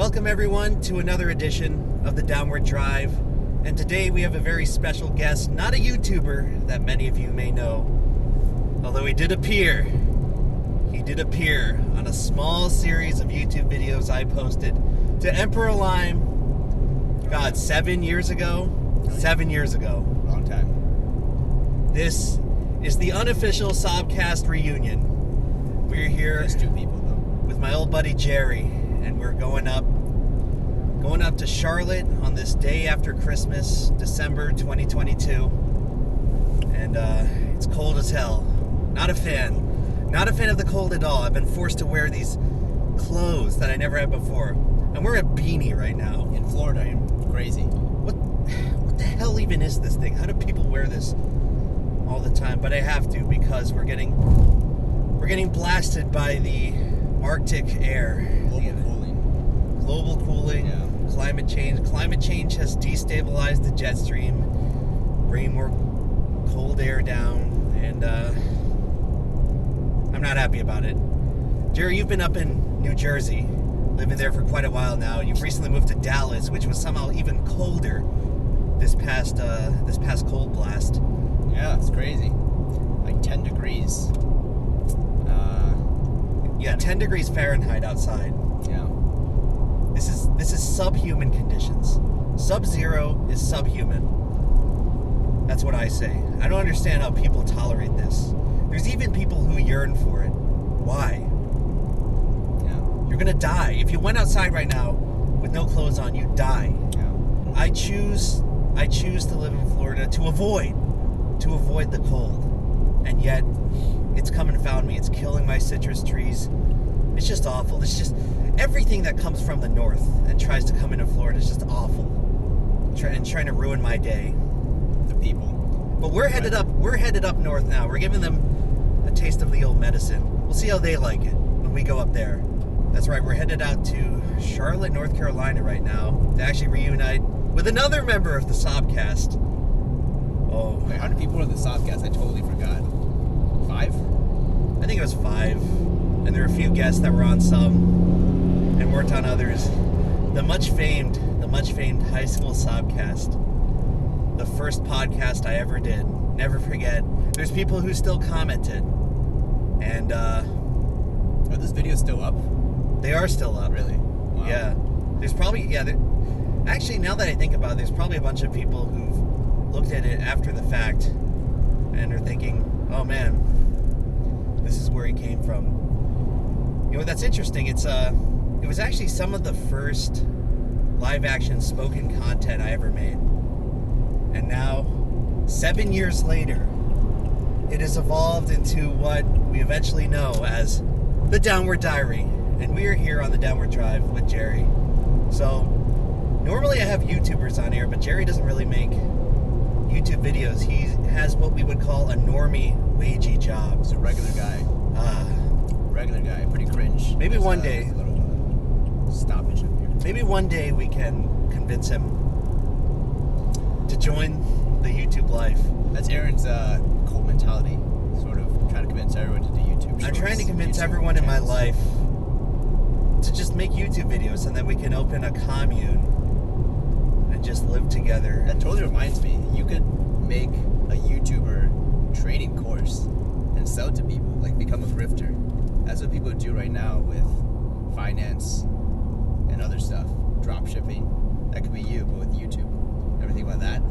Welcome everyone to another edition of the Downward Drive. And today we have a very special guest, not a YouTuber that many of you may know, although he did appear on a small series of YouTube videos I posted to Emperor Lime, 7 years ago? 7 years ago. Long time. This is the unofficial Sobcast reunion. We're here Just two people, though. with my old buddy Jerry, and we're going up to Charlotte on this day after Christmas, December 2022. And it's cold as hell. Not a fan of the cold at all. I've been forced to wear these clothes that I never had before. I'm wearing a beanie right now. In Florida, crazy. What the hell even is this thing? How do people wear this all the time? But I have to, because we're getting blasted by the Arctic air. Global cooling. Yeah. Climate change. Climate change has destabilized the jet stream, bringing more cold air down, and I'm not happy about it. Jerry, you've been up in New Jersey, living there for quite a while now. You've recently moved to Dallas, which was somehow even colder this past cold blast. Yeah, it's crazy. Like 10 degrees. 10 degrees Fahrenheit outside. Yeah. This is subhuman conditions. Sub-zero is subhuman. That's what I say. I don't understand how people tolerate this. There's even people who yearn for it. Why? Yeah. You're gonna die. If you went outside right now with no clothes on, you'd die. Yeah. I choose to live in Florida to avoid the cold. And yet, it's come and found me. It's killing my citrus trees. It's just awful. It's just everything that comes from the north and tries to come into Florida is just awful. Trying to ruin my day. The people. But we're headed up north now. We're giving them a taste of the old medicine. We'll see how they like it when we go up there. That's right. We're headed out to Charlotte, North Carolina right now to actually reunite with another member of the Sobcast. Oh, Wait, how many people were in the Sobcast? I totally forgot. 5? I think it was 5. And there were a few guests that were on some and weren't on others. The much famed high school Sobcast. The first podcast I ever did. Never forget. There's people who still commented. And Are this video still up? they are still up. Really? Wow. Yeah. There's probably actually, now that I think about it, there's probably a bunch of people who've looked at it after the fact and are thinking, oh man, this is where he came from. You know, that's interesting. It was actually some of the first live action spoken content I ever made. And now, 7 years later, it has evolved into what we eventually know as the Downward Diary. And we are here on the Downward Drive with Jerry. So, normally I have YouTubers on here, but Jerry doesn't really make YouTube videos. He has what we would call a normie, wagey job. He's a regular guy. Regular guy. Pretty cringe. Maybe There's one day. A little stoppage up here. Maybe one day we can convince him to join the YouTube life. That's Aaron's cult mentality. Sort of trying to convince everyone to do YouTube shows. I'm trying to convince YouTube everyone in my channels. life to just make YouTube videos, and then we can open a commune and just live together. That totally reminds me. You could make a YouTuber training course and sell it to people. Like, become a grifter. That's what people do right now with finance and other stuff. Drop shipping. That could be you, but with YouTube. Ever think about that?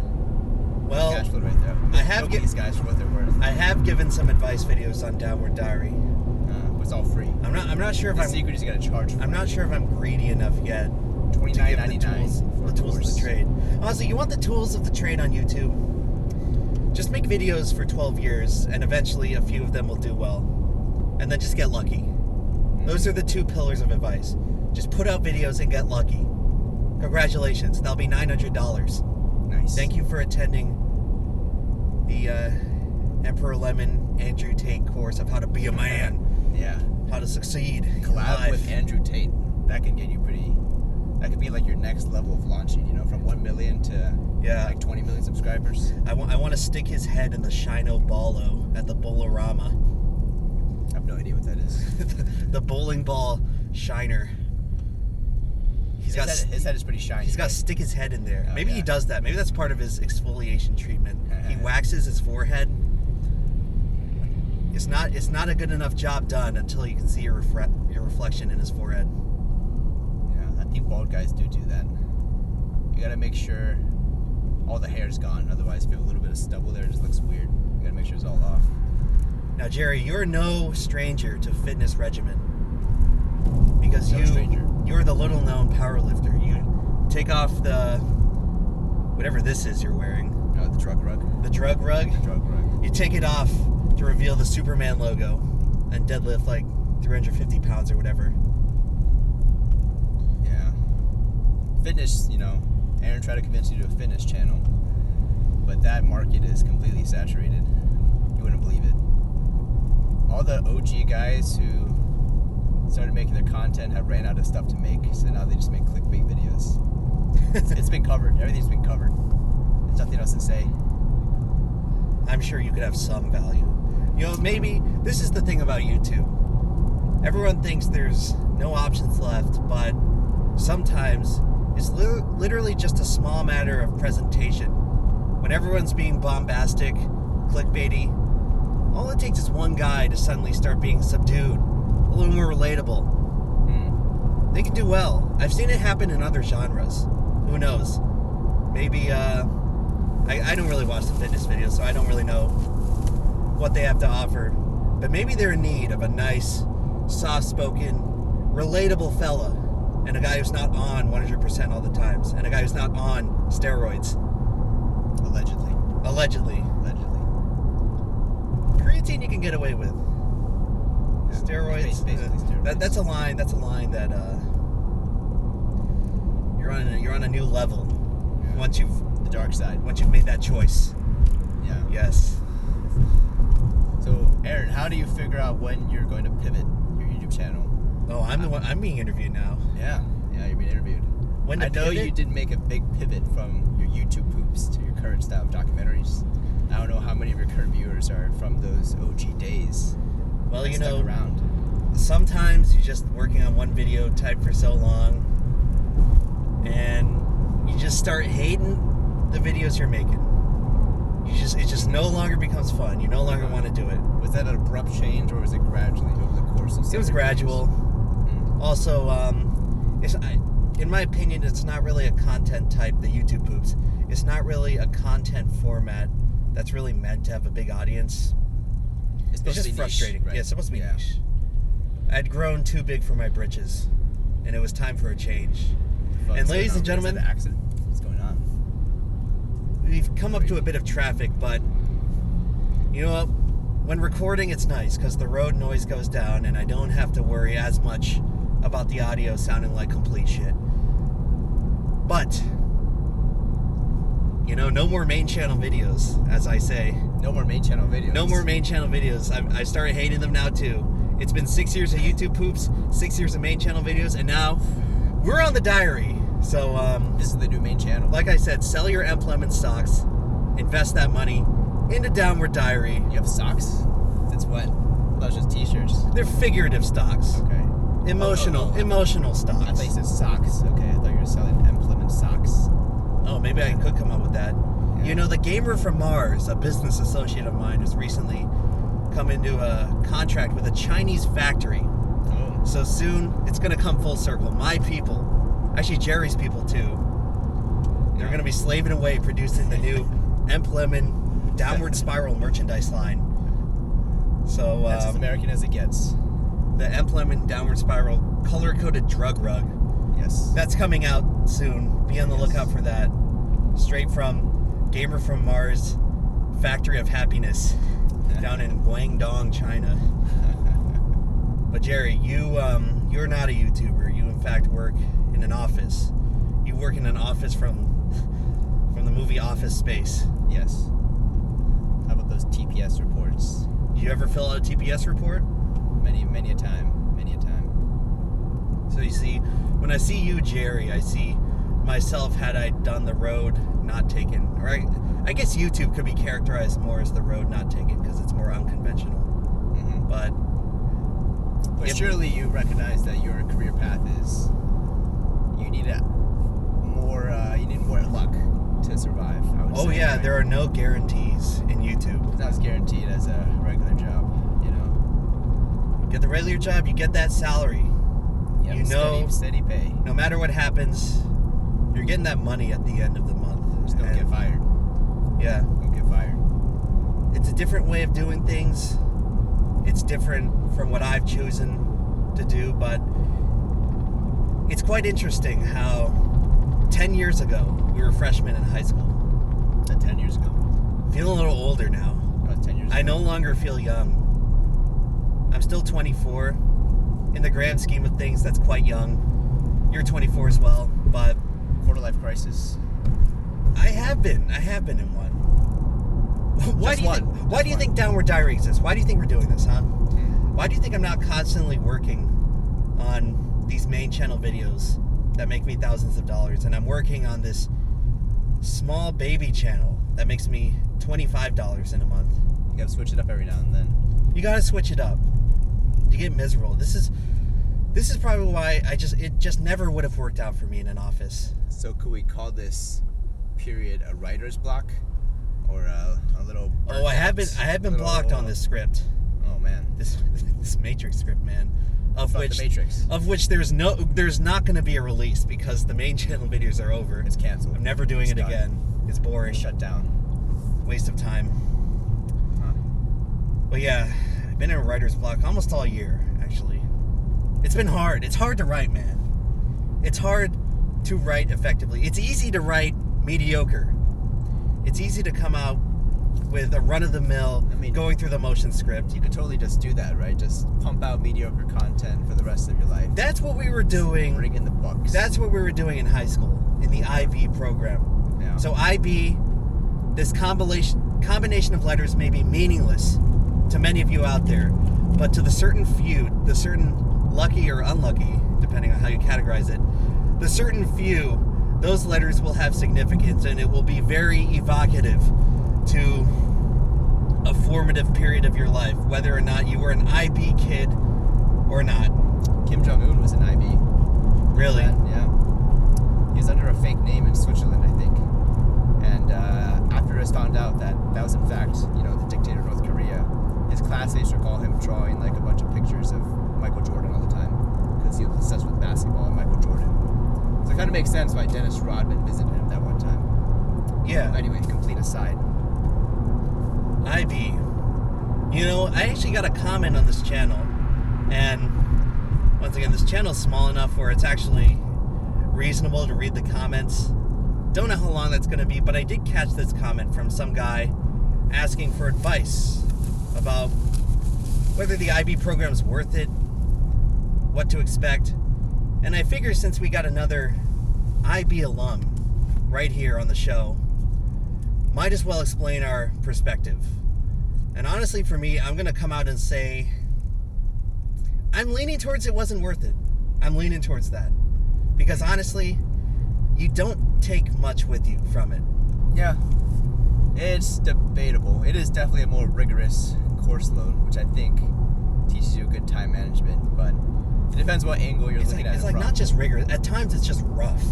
Well, Cash flow right there. I have Milk these guys for what they're worth. I have given some advice videos on Downward Diary. But it's all free. I'm not sure if The I'm secret is you gotta charge for I'm it. not sure if I'm greedy enough yet to give the $29.99 the tools of the trade. Honestly, you want the tools of the trade on YouTube? Just make videos for 12 years, and eventually a few of them will do well. And then just get lucky. Those are the 2 pillars of advice. Just put out videos and get lucky. Congratulations, that'll be $900. Nice. Thank you for attending the Emperor Lemon Andrew Tate course of how to be a man, Yeah. how to succeed in Collab life. with Andrew Tate. That can get you pretty. That could be like your next level of launching. You know, from 1 million to like 20 million subscribers. I want to stick his head in the Shino Ballo at the Bolorama. I have no idea what that is. The bowling ball shiner. his head is pretty shiny. He's got to stick his head in there. Oh, Maybe he does that. Maybe that's part of his exfoliation treatment. He waxes his forehead. It's not a good enough job done until you can see your reflection in his forehead. Yeah, I think bald guys do that. You gotta make sure all the hair's gone. Otherwise, if you have a little bit of stubble there, it just looks weird. You gotta make sure it's all off. Now, Jerry, you're no stranger to fitness regimen because you're the little-known powerlifter. You take off the whatever this is you're wearing. Oh, the drug rug. The drug rug. The drug rug. You take it off to reveal the Superman logo and deadlift like 350 pounds or whatever. Yeah. Fitness, Aaron tried to convince you to do a fitness channel, but that market is completely saturated. You wouldn't believe it. All the OG guys who started making their content have ran out of stuff to make, so now they just make clickbait videos. It's been covered. Everything's been covered. There's nothing else to say. I'm sure you could have some value. Maybe this is the thing about YouTube. Everyone thinks there's no options left, but sometimes it's literally just a small matter of presentation. When everyone's being bombastic, clickbaity, all it takes is one guy to suddenly start being subdued, a little more relatable. They can do well. I've seen it happen in other genres. Who knows? Maybe, I don't really watch the fitness videos, so I don't really know what they have to offer. But maybe they're in need of a nice, soft-spoken, relatable fella, and a guy who's not on 100% all the times, and a guy who's not on steroids. Allegedly. Creatine you can get away with. Yeah, Steroids. basically steroids. That's a line that you're on a new level. Yeah. Once you've the dark side. Once you've made that choice. Yeah. Yes. So, Aaron, how do you figure out when you're going to pivot your YouTube channel? Oh, I'm being interviewed now. Yeah, you're being interviewed. When to I know pivot? you did make a big pivot from your YouTube poops to your current style of documentaries. I don't know how many of your current viewers are from those OG days. Well, that stuck around. Sometimes you're just working on one video type for so long, and you just start hating the videos you're making. It just no longer becomes fun. You no longer want to do it. Was that an abrupt change, or was it gradually over the course of 7 It was years? gradual. Also, in my opinion, it's not really a content type, the YouTube poops. It's not really a content format that's really meant to have a big audience. It's It's just frustrating. Right? Yeah, it's supposed to be niche. I'd grown too big for my britches, and it was time for a change. And ladies and gentlemen, is that an accident? What's going on? we've come up to a bit of traffic, but you know what? When recording, it's nice because the road noise goes down, and I don't have to worry as much about the audio sounding like complete shit. But no more main channel videos, as I say. No more main channel videos. No more main channel videos. I started hating them now too. It's been 6 years of YouTube poops, 6 years of main channel videos, and now we're on the diary. So This is the new main channel. like I said, sell your Employment stocks, invest that money into Downward Diary. You have socks? That's what? Those just t-shirts. They're figurative stocks, Okay. emotional stocks. I thought you said socks. Okay, I thought you were selling Employment socks. Oh, maybe I could come up with that. Yeah. The gamer from Mars, a business associate of mine, has recently come into a contract with a Chinese factory. Oh. So soon, it's going to come full circle. My people, actually Jerry's people too, they're going to be slaving away producing the new Employment Downward Spiral merchandise line. So That's as American as it gets. the Employment Downward Spiral color-coded drug rug. Yes. That's coming out soon. Be on the lookout for that. Straight from Gamer from Mars, Factory of Happiness, down in Guangdong, China. But Jerry, you're not a YouTuber. You in fact work in an office. You work in an office from the movie Office Space. Yes. How about those TPS reports? Did you ever fill out a TPS report? Many a time. So you see, when I see you, Jerry, I see myself had I done the road not taken. Or I guess YouTube could be characterized more as the road not taken because it's more unconventional. Mm-hmm. But surely you recognize that your career path is, you need more luck to survive. I would say, right? There are no guarantees in YouTube. It's not as guaranteed as a regular job, you know. Get the regular job, you get that salary. Yep, You know, steady pay. no matter what happens, you're getting that money at the end of the month. Just don't get fired. Yeah. Don't get fired. It's a different way of doing things. It's different from what I've chosen to do, but it's quite interesting how 10 years ago, we were freshmen in high school. 10 years ago. Feeling a little older now. That was 10 years ago. I no longer feel young. I'm still 24. In the grand scheme of things, that's quite young. You're 24 as well, but Quarter-life crisis. I have been in one. Why do you think Downward Diary exists? Why do you think we're doing this, huh? Why do you think I'm not constantly working on these main channel videos that make me thousands of dollars, and I'm working on this small baby channel that makes me $25 in a month? You gotta switch it up every now and then. You gotta switch it up. You get miserable. This is probably why it just never would have worked out for me in an office. So could we call this period a writer's block, or a little? Oh, I have been blocked on this script. Oh man, This Matrix script, man. Of Fuck which the Matrix. Of which there's not going to be a release because the main channel videos are over. It's canceled. I'm never doing It's it done. again. It's boring. Shut down. Waste of time. Huh. But yeah, I've been in a writer's block almost all year, actually. It's been hard. It's hard to write, man. It's hard to write effectively. It's easy to write mediocre. It's easy to come out with a run-of-the-mill, going through the motion script. You could totally just do that, right? Just pump out mediocre content for the rest of your life. That's what we were doing. Bring in the books. That's what we were doing in high school, in the IB program. Yeah. So IB, this combination of letters may be meaningless to many of you out there, but to the certain few, the certain lucky or unlucky, depending on how you categorize it, the certain few, those letters will have significance, and it will be very evocative to a formative period of your life, whether or not you were an IB kid or not. Kim Jong-un was an IB. Really? Yeah. He was under a fake name in Switzerland, I think. And after it was found out that that was in fact, the dictator of North Korea, his classmates recall him drawing like a bunch of pictures of Michael Jordan all the time because he was obsessed with basketball and Michael Jordan. So it kind of makes sense why Dennis Rodman visited him that one time. Yeah. Anyway, complete aside. IB. I actually got a comment on this channel, and once again, this channel's small enough where it's actually reasonable to read the comments. Don't know how long that's going to be, but I did catch this comment from some guy asking for advice about whether the IB program's worth it, what to expect, and I figure since we got another IB alum right here on the show, might as well explain our perspective. And honestly, for me, I'm going to come out and say I'm leaning towards it wasn't worth it. I'm leaning towards that. Because honestly, you don't take much with you from it. Yeah. It's debatable. It is definitely a more rigorous course load, which I think teaches you good time management, but it depends what angle you're looking at it It's like from. not just rigorous. At times, it's just rough.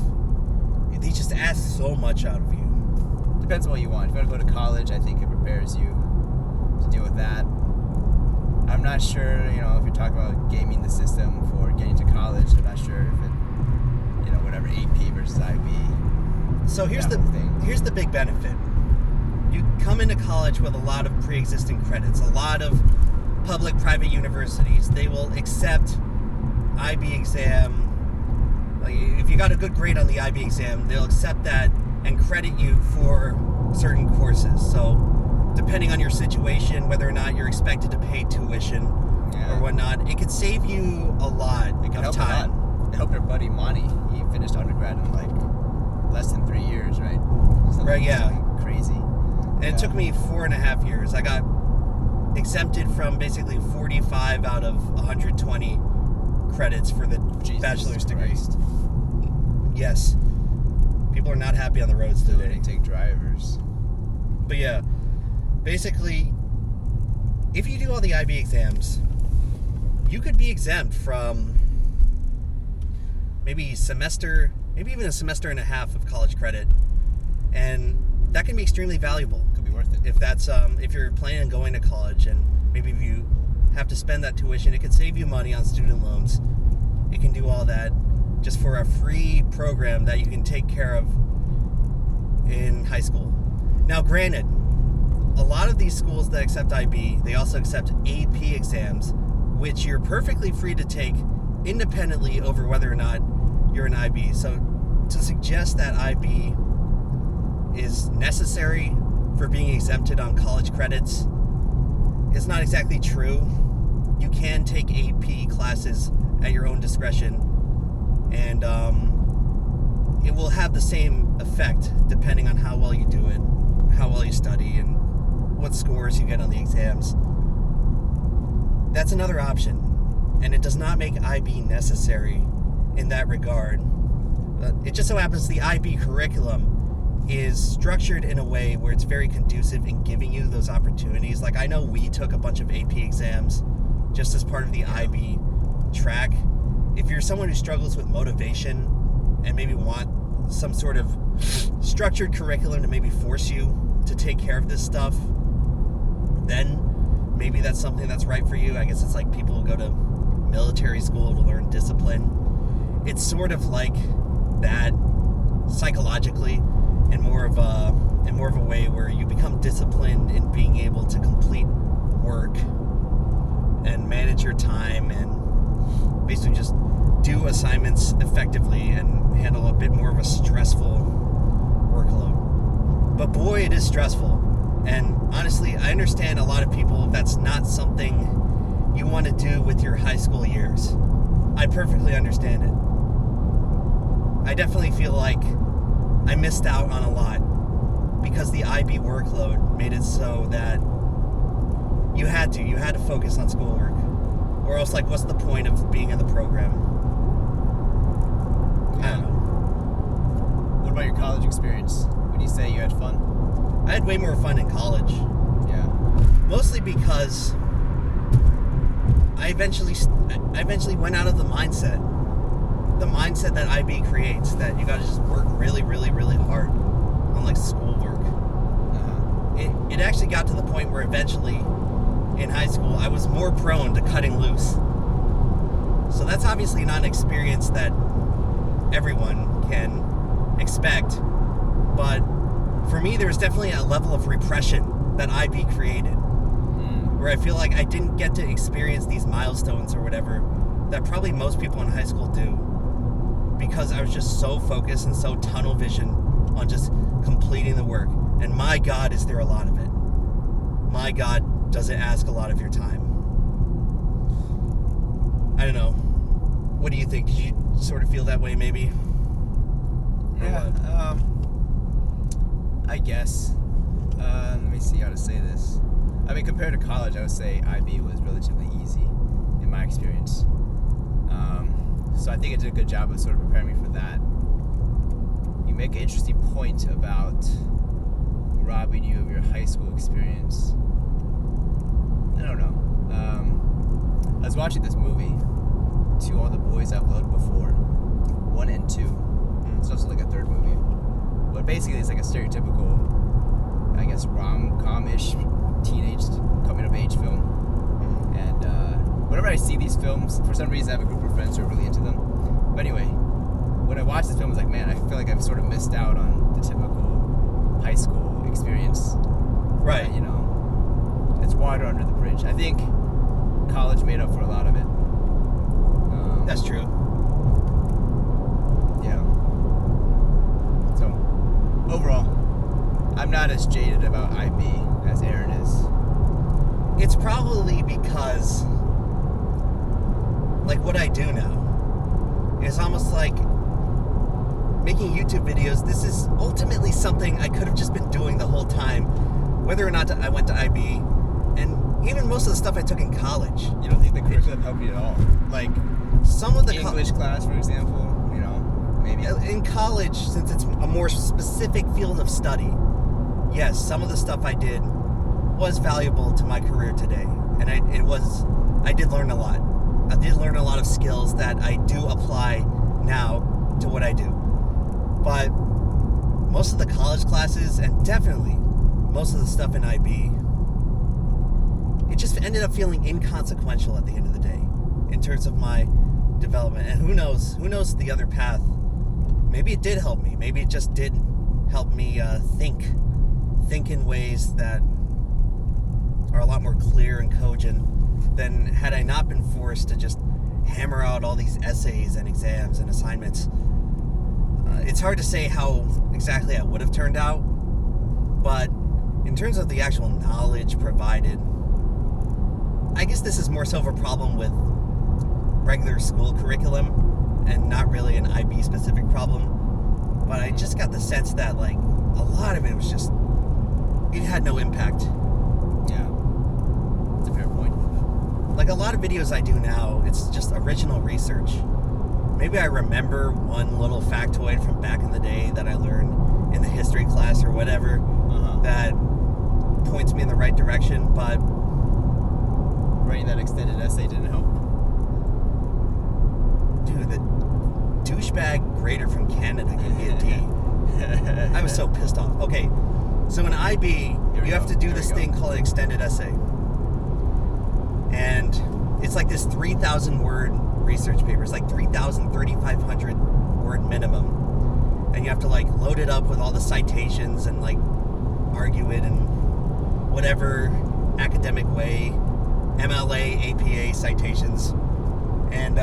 They just ask so much out of you. Depends on what you want. If you want to go to college, I think it prepares you to deal with that. I'm not sure, if you're talking about gaming the system for getting to college, I'm not sure if it, whatever, AP versus IB. So here's the big benefit. You come into college with a lot of pre-existing credits, a lot of public-private universities. They will accept IB exam. Like if you got a good grade on the IB exam, they'll accept that and credit you for certain courses. So depending on your situation, whether or not you're expected to pay tuition or whatnot, it could save you a lot of time. It helped our buddy Monty. He finished undergrad in like less than 3 years, right? Right, yeah. Something crazy. And it took me 4.5 years. I got exempted from basically 45 out of 120 credits for the bachelor's degree. Yes. People are not happy on the roads today. They didn't take drivers. But yeah, basically, if you do all the IB exams, you could be exempt from maybe semester maybe even a semester and a half of college credit. And that can be extremely valuable. Could be worth it. If that's if you're planning on going to college, and maybe if you have to spend that tuition, it could save you money on student loans. It can do all that just for a free program that you can take care of in high school. Now, granted, a lot of these schools that accept IB, they also accept AP exams, which you're perfectly free to take independently over whether or not you're an IB. So to suggest that IB is necessary for being exempted on college credits is not exactly true. You can take AP classes at your own discretion, and it will have the same effect depending on how well you do it, how well you study, and what scores you get on the exams. That's another option, and it does not make IB necessary in that regard. But it just so happens the IB curriculum is structured in a way where it's very conducive in giving you those opportunities. Like, I know we took a bunch of AP exams just as part of the IB track. If you're someone who struggles with motivation and maybe want some sort of structured curriculum to maybe force you to take care of this stuff, then maybe that's something that's right for you. I guess it's like people who go to military school to learn discipline. It's sort of like that psychologically, in more of a way where you become disciplined in being able to complete work and manage your time and basically just do assignments effectively and handle a bit more of a stressful workload. But boy, it is stressful. And honestly, I understand a lot of people, that's not something you want to do with your high school years. I perfectly understand it. I definitely feel like I missed out on a lot because the IB workload made it so that you had to focus on schoolwork, or else, like, what's the point of being in the program? I don't know. What about your college experience? Would you say you had fun? I had way more fun in college. Yeah. Mostly because I eventually went out of the mindset that IB creates, that you gotta just work really, really, really hard on, like, schoolwork. It actually got to the point where eventually in high school I was more prone to cutting loose. So that's obviously not an experience that everyone can expect, but for me there was definitely a level of repression that IB created, where I feel like I didn't get to experience these milestones or whatever that probably most people in high school do, because I was just so focused and so tunnel vision on just completing the work. And my God, is there a lot of it. My God, does it ask a lot of your time. I don't know. What do you think? Did you sort of feel that way maybe? Yeah, I guess. Let me see how to say this. I mean, compared to college, I would say IB was relatively easy in my experience. So I think it did a good job of sort of preparing me for that. You make an interesting point about robbing you of your high school experience. I don't know. I was watching this movie, To All the Boys I've Loved Before, 1 and 2. It's also like a third movie. But basically it's like a stereotypical, I guess, rom-com-ish teenage coming-of-age film. And whenever I see these films, for some reason I have a group of friends who are really into them. But anyway, when I watch this film, I was like, man, I feel like I've sort of missed out on the typical high school experience. Right. You know, it's water under the bridge. I think college made up for a lot of it. That's true. Yeah. So, overall, I'm not as jaded about IB as Aaron is. It's probably because, like, what I do now is almost like making YouTube videos. This is ultimately something I could have just been doing the whole time, whether or not I went to IB, and even most of the stuff I took in college. You don't think the curriculum helped you at all? Like, some of the English class, for example, you know, maybe. In college, since it's a more specific field of study, yes, some of the stuff I did was valuable to my career today, and I did learn a lot. I did learn a lot of skills that I do apply now to what I do. But most of the college classes, and definitely most of the stuff in IB, it just ended up feeling inconsequential at the end of the day in terms of my development. And who knows the other path. Maybe it did help me. Maybe it just did help me think in ways that are a lot more clear and cogent than had I not been forced to just hammer out all these essays and exams and assignments. It's hard to say how exactly I would have turned out, but in terms of the actual knowledge provided, I guess this is more so of a problem with regular school curriculum and not really an IB specific problem. But I just got the sense that like a lot of it was just, it had no impact. Yeah, that's a fair point. Like a lot of videos I do now, it's just original research. Maybe I remember one little factoid from back in the day that I learned in the history class or whatever that points me in the right direction, but writing that extended essay didn't help. Dude, the douchebag grader from Canada gave me a D. I was so pissed off. Okay, so in IB, you have to do this thing called an extended essay. And it's like this 3,000 word research paper. It's like 3,500 word minimum. And you have to like load it up with all the citations and like argue it in whatever academic way, MLA, APA citations. And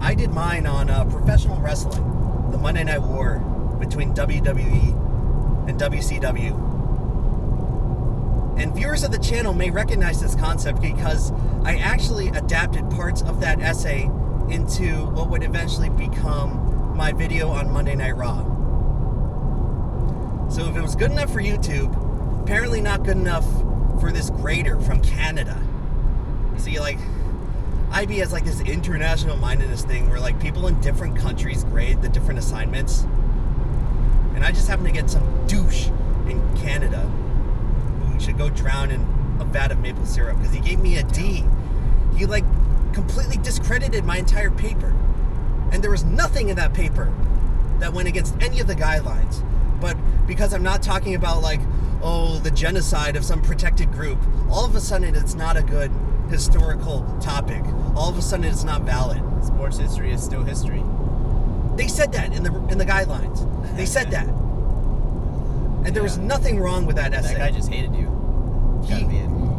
I did mine on professional wrestling, the Monday Night War between WWE and WCW. And viewers of the channel may recognize this concept because I actually adapted parts of that essay into what would eventually become my video on Monday Night Raw. So if it was good enough for YouTube, apparently not good enough for this grader from Canada. See, like, IB has like this international mindedness thing where like people in different countries grade the different assignments. And I just happen to get some douche in Canada who should go drown in a vat of maple syrup because he gave me a D. He like completely discredited my entire paper. And there was nothing in that paper that went against any of the guidelines. But because I'm not talking about like, oh, the genocide of some protected group, all of a sudden it's not a good historical topic. All of a sudden it's not valid. Sports history is still history. They said that in the guidelines. They said that. And there was nothing wrong with that essay. That guy just hated you.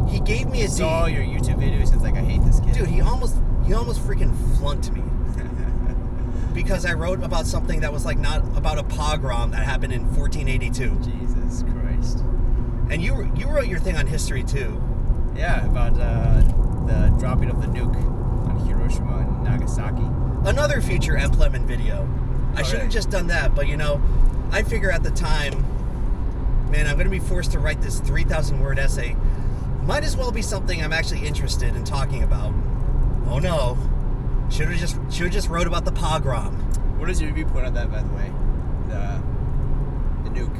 He gave me a D. Saw your YouTube videos and it's like, I hate this kid. Dude, he almost freaking flunked me. Because I wrote about something that was like not about a pogrom that happened in 1482. Jesus Christ. And you wrote your thing on history too. Yeah, about the dropping of the nuke on Hiroshima and Nagasaki. Another future Employment video. I should have just done that, but you know, I figure at the time, man, I'm going to be forced to write this 3,000 word essay. Might as well be something I'm actually interested in talking about. Oh no. Should have just wrote about the pogrom. What is your viewpoint on that, by the way? The nuke.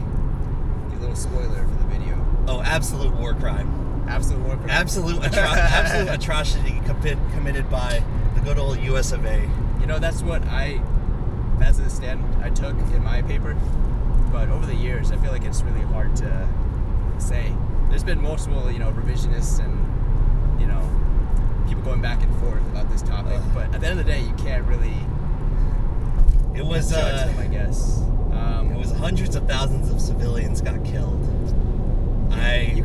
The little spoiler for the video. Oh, absolute war crime. Absolute war crime? Absolute atrocity committed by the good old US of A. You know, that's the stand I took in my paper. But over the years, I feel like it's really hard to say. There's been multiple, revisionists and, people going back and forth about this topic. But at the end of the day, you can't really judge them, I guess. It was hundreds of thousands of civilians got killed.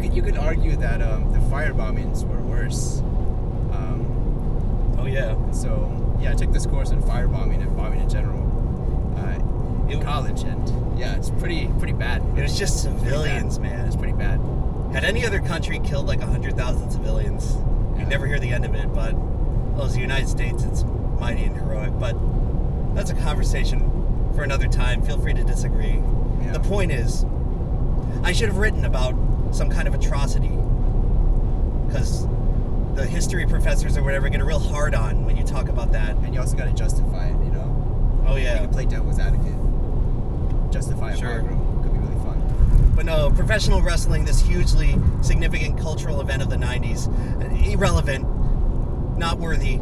You could argue that the fire bombings were worse. Oh yeah. So yeah, I took this course in firebombing and bombing in general in college, and yeah, it's pretty bad. It was just civilians, man. It's pretty bad. Had any other country killed like 100,000 civilians, you'd never hear the end of it. But well, as the United States, it's mighty and heroic. But that's a conversation for another time. Feel free to disagree. Yeah. The point is, I should have written about some kind of atrocity, because the history professors or whatever get a real hard on when you talk about that. And you also got to justify it, Oh yeah. You can play devil's advocate. Justify a pogrom. Could be really fun. But no, professional wrestling, this hugely significant cultural event of the 90s, irrelevant, not worthy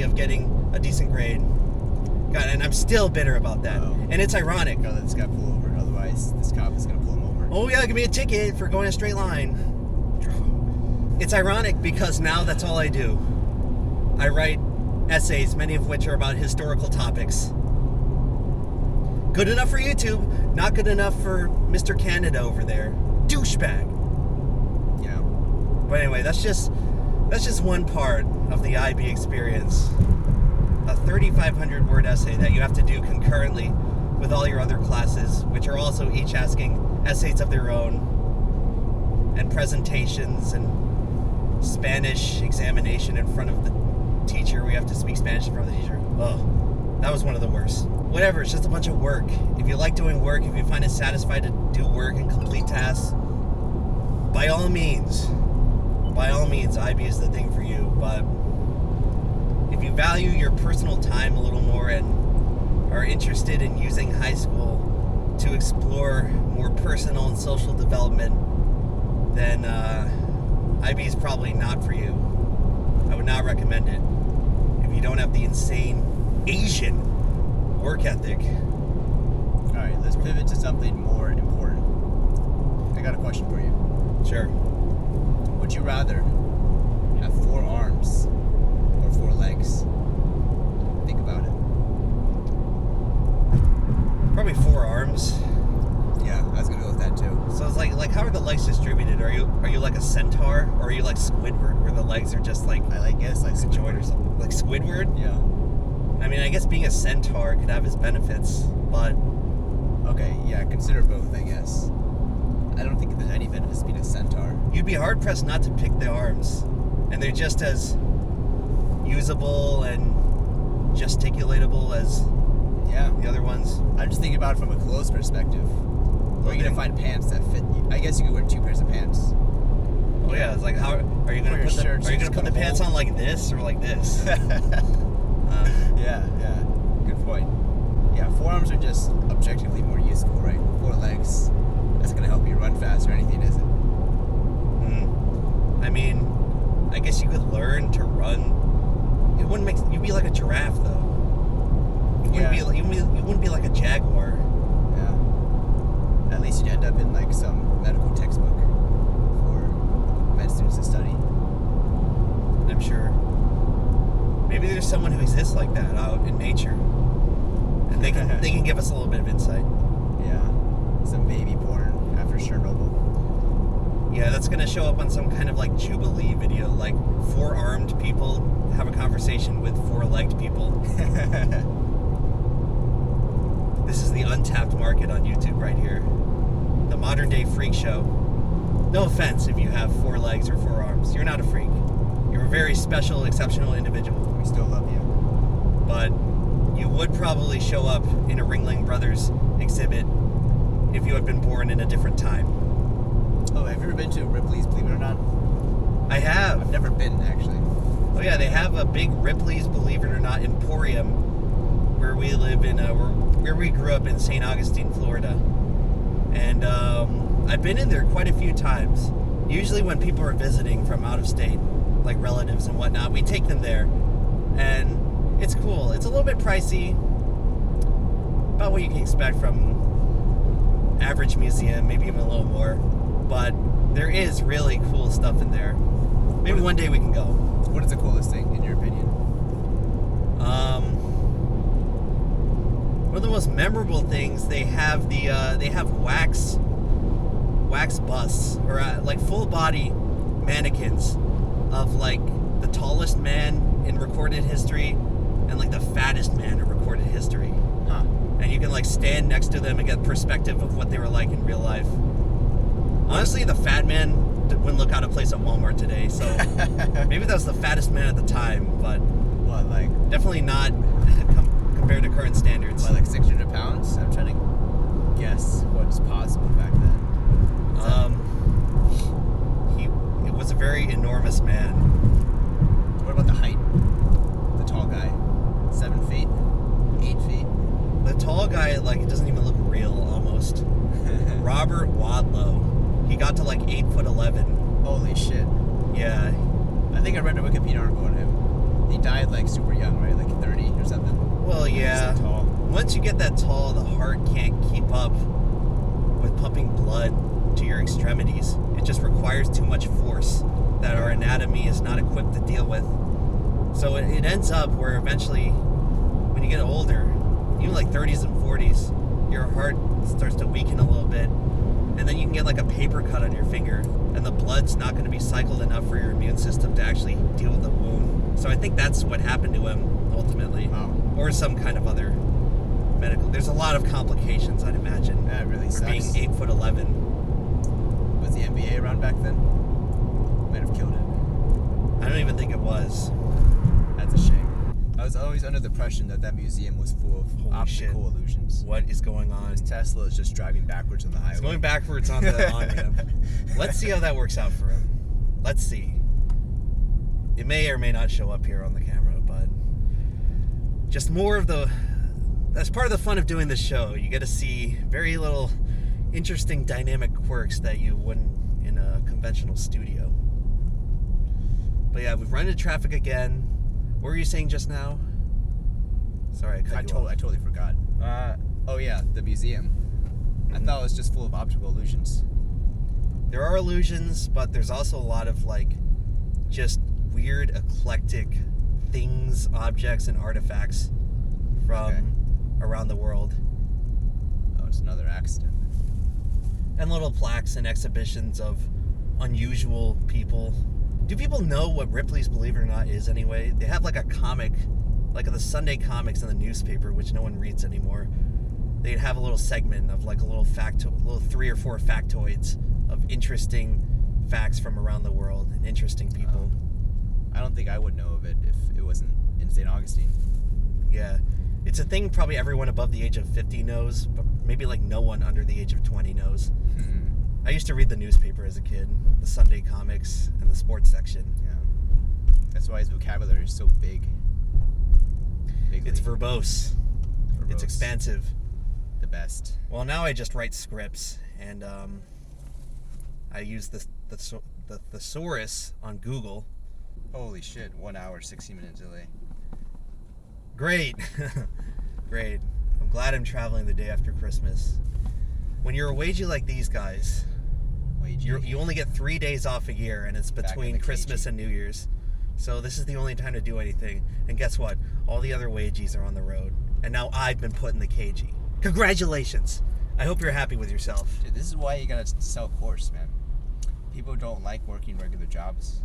of getting a decent grade. God, and I'm still bitter about that. Oh. And it's ironic. Gotta let this guy pull over, otherwise this cop is gonna pull him over. Oh yeah, give me a ticket for going a straight line. It's ironic because now that's all I do. I write essays, many of which are about historical topics. Good enough for YouTube, not good enough for Mr. Canada over there. Douchebag. Yeah. But anyway, that's just one part of the IB experience. A 3,500 word essay that you have to do concurrently with all your other classes, which are also each asking essays of their own, and presentations and Spanish examination in front of the teacher. We have to speak Spanish in front of the teacher. Oh, that was one of the worst. Whatever, it's just a bunch of work. If you like doing work, if you find it satisfying to do work and complete tasks, by all means, IB is the thing for you. But if you value your personal time a little more and are interested in using high school to explore more personal and social development, then IB is probably not for you. I would not recommend it if you don't have the insane Asian work ethic. Alright, let's pivot to something more important. I got a question for you. Sure. Would you rather have 4 arms or 4 legs? Think about it. Probably 4 arms. Yeah, I was gonna go with that too. So it's like how are the legs distributed? Are you like a centaur, or are you like Squidward, where the legs are just like I guess like a joint or something? Like Squidward? Yeah. I mean, I guess being a centaur could have its benefits, but Okay, yeah, consider both, I guess. I don't think there's any benefits to being a centaur. you'd be hard pressed not to pick the arms, and they're just as usable and gesticulatable as Yeah. the other ones. I'm just thinking about it from a clothes perspective. Where are you gonna find pants that fit you? I guess you could wear 2 pairs of pants. Oh yeah, it's like how are you gonna Or your put the, shirts are you gonna just put the come pants home. on like this or like this? Yeah, good point. Yeah, 4 arms are just objectively more useful, right? 4 legs, that's gonna help you run faster or anything, is it? I mean, I guess you could learn to run. It wouldn't make you'd be like a giraffe though. You wouldn't Yeah. you wouldn't be like a jaguar. Yeah. At least you'd end up in like some medical textbook for med students to study. I'm sure. Maybe there's someone who exists like that out in nature, and they can give us a little bit of insight. Yeah. Some baby born after Chernobyl. Yeah, that's gonna show up on some kind of like Jubilee video, like 4 armed people have a conversation with 4 legged people. This is the untapped market on YouTube right here. The modern day freak show. No offense if you have 4 legs or 4 arms. You're not a freak. You're a very special, exceptional individual. We still love you. But you would probably show up in a Ringling Brothers exhibit if you had been born in a different time. Oh, have you ever been to Ripley's, believe it or not? I have. I've never been, actually. Oh yeah, they have a big Ripley's, believe it or not, emporium where we live in, where we grew up in St. Augustine, Florida. And I've been in there quite a few times. Usually when people are visiting from out of state, like relatives and whatnot, we take them there. And it's cool. It's a little bit pricey, about what you can expect from average museum, maybe even a little more. But there is really cool stuff in there. Maybe one day we can go. What is the coolest thing, in your opinion? One of the most memorable things, they have wax busts, or like full body mannequins of like the tallest man in recorded history and like the fattest man in recorded history. Huh. And you can like stand next to them and get perspective of what they were like in real life. Honestly, the fat man wouldn't look out of place at Walmart today, so maybe that was the fattest man at the time, but What, like, definitely not compared to current standards. like 600 pounds? I'm trying to guess what's possible back then. It was a very enormous man. What about the height? The tall guy? 7 feet? 8 feet? The tall guy, like, it doesn't even look real, almost. Robert Wadlow. He got to like 8'11". Holy shit. Yeah. I think I read a Wikipedia article on him. He died like super young, right? Like 30 or something. Well, yeah. So tall. Once you get that tall, the heart can't keep up with pumping blood to your extremities. It just requires too much force that our anatomy is not equipped to deal with. So it ends up where eventually, when you get older, even like 30s and 40s, your heart starts to weaken a little bit, and then you can get like a paper cut on your finger, and the blood's not going to be cycled enough for your immune system to actually deal with the wound. So I think that's what happened to him ultimately, or some kind of other medical. There's a lot of complications, I'd imagine. That really for sucks. being 8'11". Was the NBA around back then? Might have killed it. I don't even think it was. That's a shame. I was always under the impression that museum was full of Holy optical shit. illusions. What is going on? This Tesla is just driving backwards on the highway. It's going backwards on the on-ramp. Let's see how that works out for him. Let's see. It may or may not show up here on the camera, but just more of the... That's part of the fun of doing this show. You get to see very little interesting dynamic quirks that you wouldn't in a conventional studio. But yeah, we've run into traffic again. What were you saying just now? Sorry, I cut you off. I totally forgot. Oh yeah, the museum. I thought it was just full of optical illusions. There are illusions, but there's also a lot of like just weird, eclectic things, objects, and artifacts from around the world. Oh, it's another accident. And little plaques and exhibitions of unusual people. Do people know what Ripley's Believe It or Not is anyway? They have like a comic, like the Sunday comics in the newspaper, which no one reads anymore. They'd have a little segment of like a little 3 or 4 factoids of interesting facts from around the world and interesting people. I don't think I would know of it if it wasn't in St. Augustine. Yeah. It's a thing probably everyone above the age of 50 knows, but maybe like no one under the age of 20 knows. I used to read the newspaper as a kid, the Sunday comics and the sports section. Yeah. That's why his vocabulary is so big. It's verbose. It's expansive. The best. Well, now I just write scripts, and I use the thesaurus on Google. Holy shit, 1 hour, 16-minute delay. Great. Great. I'm glad I'm traveling the day after Christmas. When you're a wagey like these guys, you only get 3 days off a year, and it's between Christmas and New Year's. So this is the only time to do anything. And guess what? All the other wagies are on the road. And now I've been put in the cagey. Congratulations. I hope you're happy with yourself. Dude, this is why you gotta sell course, man. People don't like working regular jobs.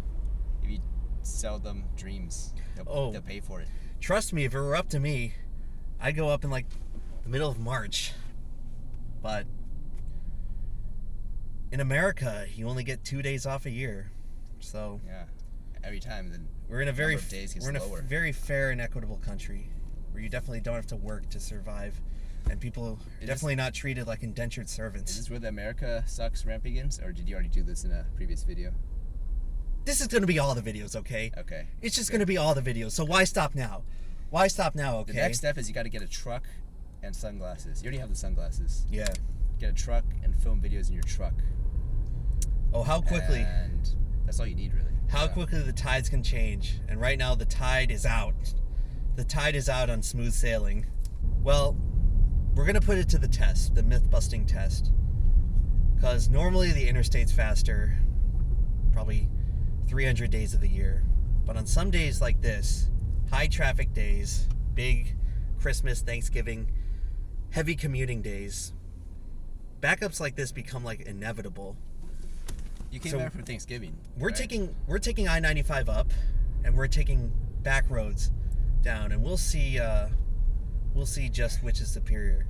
If you sell them dreams, they'll pay for it. Trust me, if it were up to me, I'd go up in like the middle of March. But in America, you only get 2 days off a year. So yeah, every time then we're in a very lower. very fair and equitable country where you definitely don't have to work to survive, and people are definitely not treated like indentured servants. Is this where the America Sucks rant begins, or did you already do this in a previous video? This is going to be all the videos, okay? Okay. It's just going to be all the videos, so why stop now? Why stop now, okay? The next step is you got to get a truck and sunglasses. You already have the sunglasses. Yeah. Get a truck and film videos in your truck. Oh, how quickly? And that's all you need, really. How quickly the tides can change. And right now, the tide is out. The tide is out on smooth sailing. Well, we're going to put it to the test, the myth-busting test. Because normally the interstate's faster, probably 300 days of the year. But on some days like this, high traffic days, big Christmas, Thanksgiving, heavy commuting days, backups like this become like inevitable. You came back from Thanksgiving. We're taking I-95 up, and we're taking back roads down, and we'll see just which is superior.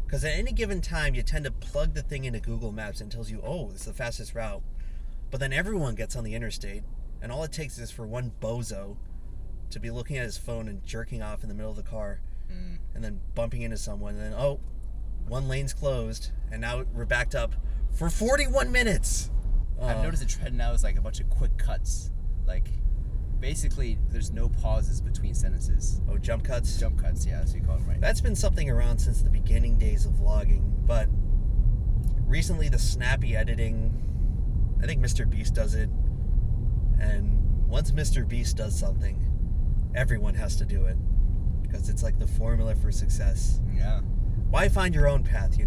Because at any given time, you tend to plug the thing into Google Maps and it tells you, oh, this is the fastest route. But then everyone gets on the interstate, and all it takes is for one bozo to be looking at his phone and jerking off in the middle of the car, and then bumping into someone, and then, one lane's closed, and now we're backed up for 41 minutes. I've noticed the trend now is like a bunch of quick cuts. Like, basically, there's no pauses between sentences. Oh, jump cuts? Jump cuts, yeah, that's what you call them, right? That's been something around since the beginning days of vlogging, but recently the snappy editing, I think Mr. Beast does it, and once Mr. Beast does something, everyone has to do it. because it's like the formula for success. Yeah. Why find your own path,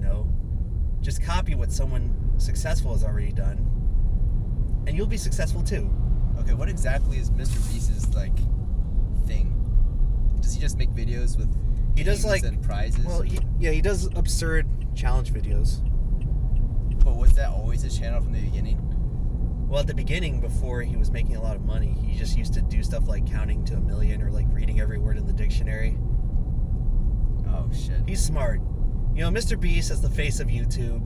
Just copy what someone successful has already done, and you'll be successful too. Okay, what exactly is Mr. Beast's thing? Does he just make videos with He does games and prizes? Well, he does absurd challenge videos. But was that always his channel from the beginning? Well, at the beginning, before he was making a lot of money, he just used to do stuff like counting to 1,000,000 or like reading every word in the dictionary. Oh shit. He's smart. Mr. Beast as the face of YouTube,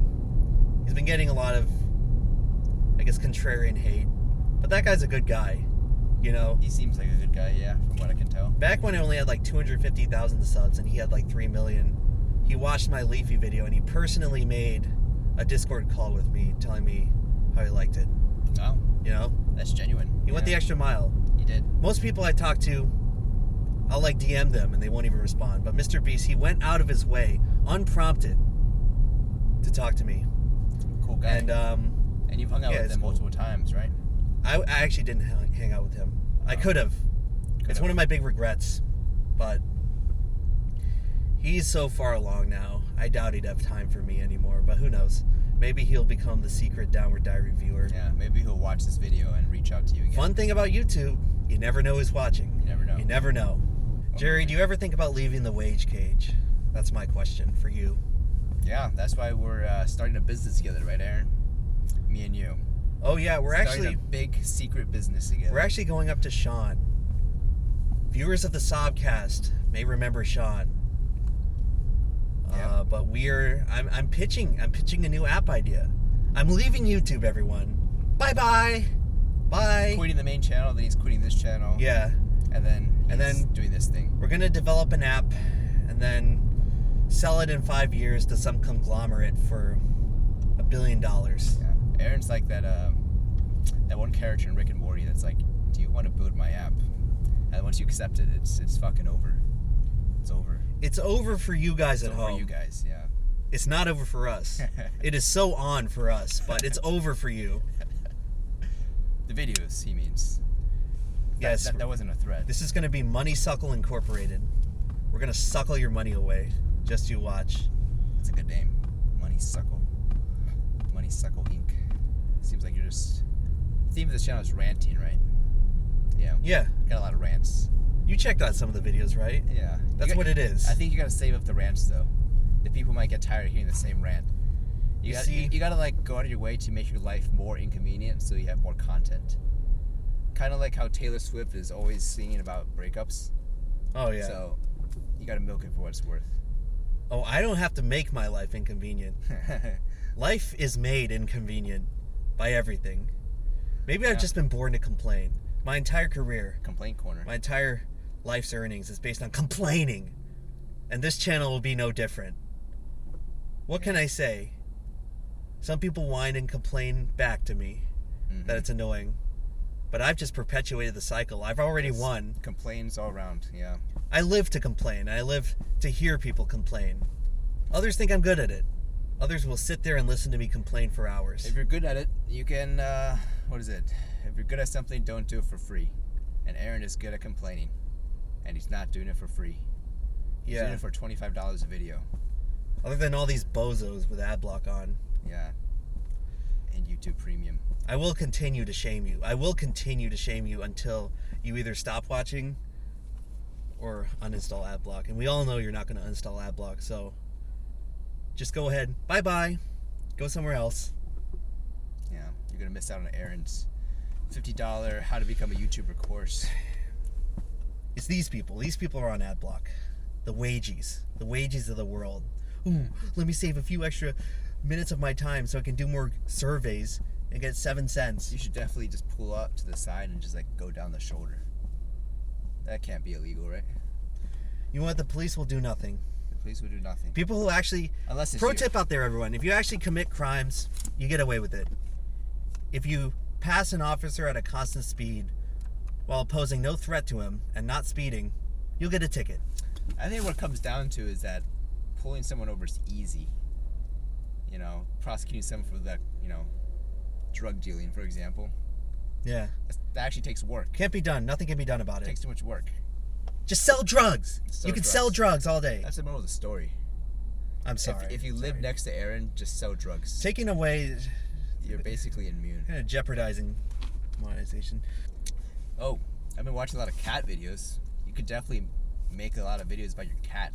he's been getting a lot of, I guess, contrarian hate. But that guy's a good guy, He seems like a good guy, yeah, from what I can tell. Back when I only had like 250,000 subs and he had like 3 million, he watched my Leafy video and he personally made a Discord call with me telling me how he liked it. Oh. You That's genuine. He went the extra mile. He did. Most people I talk to, I'll like DM them and they won't even respond. But Mr. Beast, he went out of his way, unprompted, to talk to me. Cool guy. And you've hung out with him cool. multiple times, right? I actually didn't hang out with him. I could have. It's one of my big regrets. But he's so far along now, I doubt he'd have time for me anymore. But who knows? Maybe he'll become the secret Downward Diary viewer. Yeah, maybe he'll watch this video and reach out to you again. Fun thing about YouTube, you never know who's watching. You never know. You never know. Jerry, do you ever think about leaving the wage cage? That's my question for you. Yeah, that's why we're starting a business together, right, Aaron? Me and you. Oh yeah, we're starting actually a big secret business together. We're actually going up to Sean. Viewers of the Sobcast may remember Sean. Yeah. But I'm pitching a new app idea. I'm leaving YouTube, everyone. Bye. Quitting the main channel, then he's quitting this channel. Yeah. And then doing this thing. We're gonna develop an app and then sell it in 5 years to some conglomerate for $1 billion. Yeah. Aaron's like that one character in Rick and Morty that's like, do you want to build my app? And once you accept it, it's fucking over. It's over. It's over for you guys at home. For you guys, yeah. It's not over for us. It is so on for us, but it's over for you. The videos, he means. Yes. That wasn't a threat. This is going to be Money Suckle Incorporated. We're going to suckle your money away. Just you watch. It's a good name. Money Suckle. Money Suckle Inc. Seems like you're just... The theme of this channel is ranting, right? Yeah. Yeah. Got a lot of rants. You checked out some of the videos, right? Yeah. That's what it is. I think you got to save up the rants, though. The people might get tired of hearing the same rant. You got to go out of your way to make your life more inconvenient so you have more content. Kind of like how Taylor Swift is always singing about breakups. Oh, yeah. So you got to milk it for what it's worth. Oh, I don't have to make my life inconvenient. Life is made inconvenient by everything. Maybe I've just been born to complain. My entire career. Complaint corner. My entire life's earnings is based on complaining. And this channel will be no different. What can I say? Some people whine and complain back to me that it's annoying. But I've just perpetuated the cycle. I've already won. Complaints all around, yeah. I live to complain. I live to hear people complain. Others think I'm good at it. Others will sit there and listen to me complain for hours. If you're good at it, you can, If you're good at something, don't do it for free. And Aaron is good at complaining. And he's not doing it for free. He's doing it for $25 a video. Other than all these bozos with ad block on. Yeah. And YouTube Premium. I will continue to shame you. I will continue to shame you until you either stop watching or uninstall ad block. And we all know you're not going to uninstall ad block, so just go ahead. Bye-bye. Go somewhere else. Yeah, you're going to miss out on Aaron's $50 how to become a YouTuber course. It's these people. These people are on ad block. The wages. The wages of the world. Ooh, let me save a few extra minutes of my time so I can do more surveys and get 7 cents. You should definitely just pull up to the side and just go down the shoulder. That can't be illegal, right? You know what? The police will do nothing. The police will do nothing. People who actually... Unless it's Pro you. tip out there, everyone. If you actually commit crimes, you get away with it. If you pass an officer at a constant speed while posing no threat to him and not speeding, you'll get a ticket. I think what it comes down to is that pulling someone over is easy. Prosecuting someone for that, drug dealing, for example. Yeah. That actually takes work. Can't be done. Nothing can be done about It it. takes too much work. Just sell drugs. Sell You could drugs. sell drugs all day. That's the moral of the story. I'm sorry. If you live next to Aaron, just sell drugs. Taking away, You're basically immune. kind of jeopardizing monetization. Oh, I've been watching a lot of cat videos. You could definitely make a lot of videos about your cat.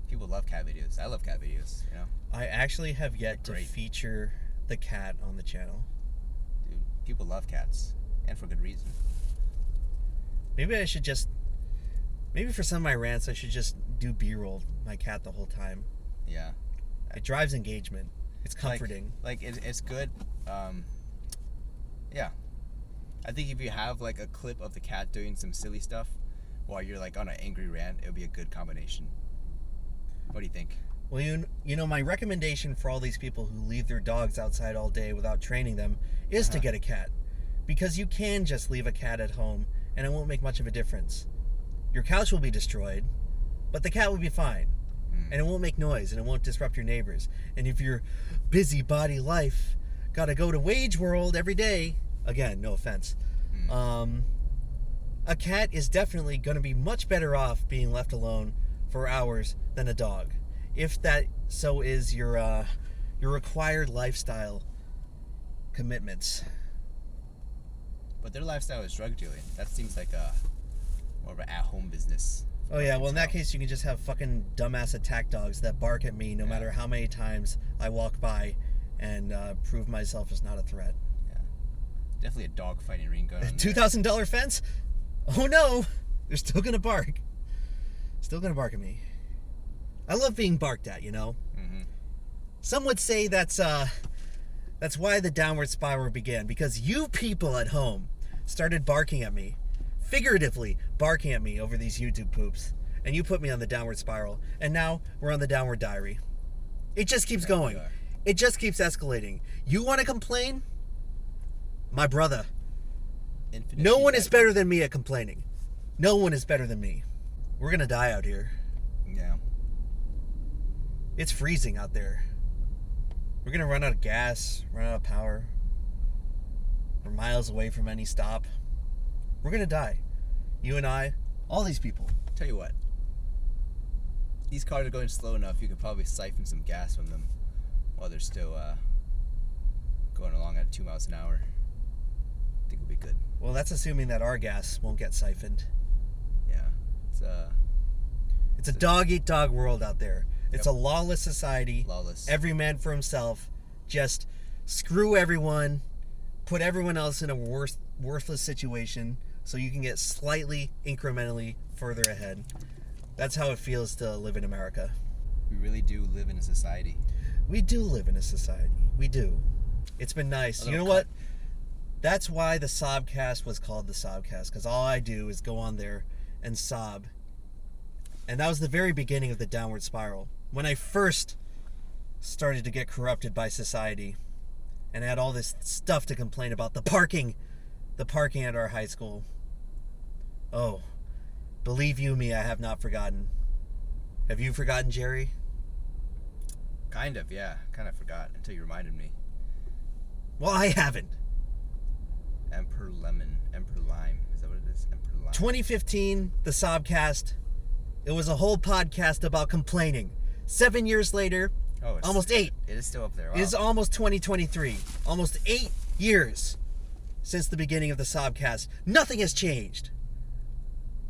People love cat videos. I love cat videos, you know? I actually have yet to Great. feature the cat on the channel. Dude, people love cats. And for good reason. Maybe I should just, maybe for some of my rants, I should just do B-roll my cat the whole time. Yeah. It drives engagement. It's comforting. Like it's good. Yeah. I think if you have like a clip of the cat doing some silly stuff while you're like on an angry rant, it would be a good combination. What do you think? Well, you know, my recommendation for all these people who leave their dogs outside all day without training them is to get a cat. Because you can just leave a cat at home and it won't make much of a difference. Your couch will be destroyed, but the cat will be fine. And it won't make noise and it won't disrupt your neighbors. And if your busybody life gotta go to Wage World every day, again, no offense, a cat is definitely gonna be much better off being left alone for hours than a dog. If that so is your required lifestyle commitments. But their lifestyle is drug dealing. That seems like a more of an at-home business. Oh yeah, well in that case you can just have fucking dumbass attack dogs that bark at me no matter how many times I walk by and prove myself as not a threat. Yeah. Definitely a dog fighting ring going on. $2,000 fence? Oh no! They're still gonna bark. Still gonna bark at me. I love being barked at, you know? Mm-hmm. Some would say that's why the downward spiral began, because you people at home started barking at me. Figuratively barking at me over these YouTube poops, and you put me on the downward spiral, and now we're on the downward diary. It just keeps going. It just keeps escalating. You want to complain? My brother. Infinite No one feedback. is better than me at complaining. No one is better than me. We're gonna die out here. Yeah. It's freezing out there. We're gonna run out of gas, run out of power. We're miles away from any stop. We're gonna die. You and I, all these people. Tell you what. These cars are going slow enough, you could probably siphon some gas from them while they're still going along at 2 miles an hour. I think it'll be good. Well, that's assuming that our gas won't get siphoned. Yeah. It's a dog-eat-dog world out there. It's a lawless society. Lawless. Every man for himself. Just screw everyone. Put everyone else in a worthless situation so you can get slightly, incrementally further ahead. That's how it feels to live in America. We really do live in a society. We do live in a society. We do. It's been nice. You know what? That's why the Sobcast was called the Sobcast, because all I do is go on there and sob. And that was the very beginning of the downward spiral. When I first started to get corrupted by society and I had all this stuff to complain about, the parking at our high school. Oh, believe you me, I have not forgotten. Have you forgotten, Jerry? Kind of, yeah. Kind of forgot until you reminded me. Well, I haven't. Emperor Lemon. Emperor Lime. Is that what it is? Emperor Lime. 2015, the Sobcast. It was a whole podcast about complaining. 7 years later, almost 8. It is still up there. Wow. It is almost 2023. Almost 8 years since the beginning of the Sobcast. Nothing has changed.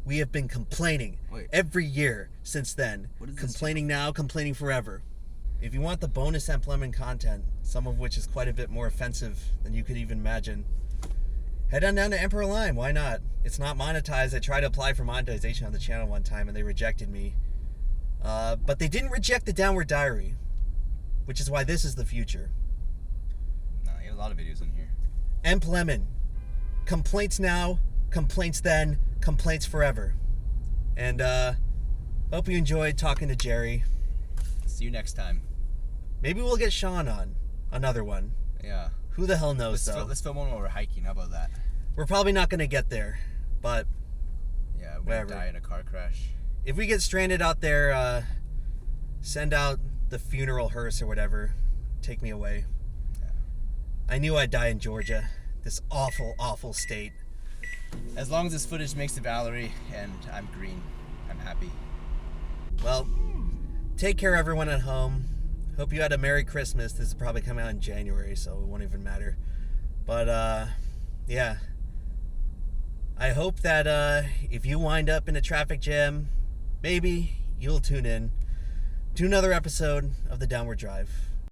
We have been complaining every year since then. What is this Complaining now, complaining forever. If you want the bonus Emplemon content, some of which is quite a bit more offensive than you could even imagine, head on down to Emperor Lime. Why not? It's not monetized. I tried to apply for monetization on the channel one time and they rejected me. But they didn't reject the Downward Diary, which is why this is the future. No, you have a lot of videos in here. Emplemon. Complaints now, complaints then, complaints forever. And hope you enjoyed talking to Jerry. See you next time. Maybe we'll get Sean on another one. Yeah. Who the hell knows, though? Let's film one while we're hiking. How about that? We're probably not going to get there, but Yeah, we're whatever. gonna die in a car crash. If we get stranded out there, send out the funeral hearse or whatever. Take me away. Yeah. I knew I'd die in Georgia. This awful, awful state. as long as this footage makes it Valerie and I'm green, I'm happy. Well, take care, everyone at home. Hope you had a Merry Christmas. This is probably coming out in January, so it won't even matter. But, yeah. I hope that if you wind up in a traffic jam, maybe you'll tune in to another episode of The Downward Drive.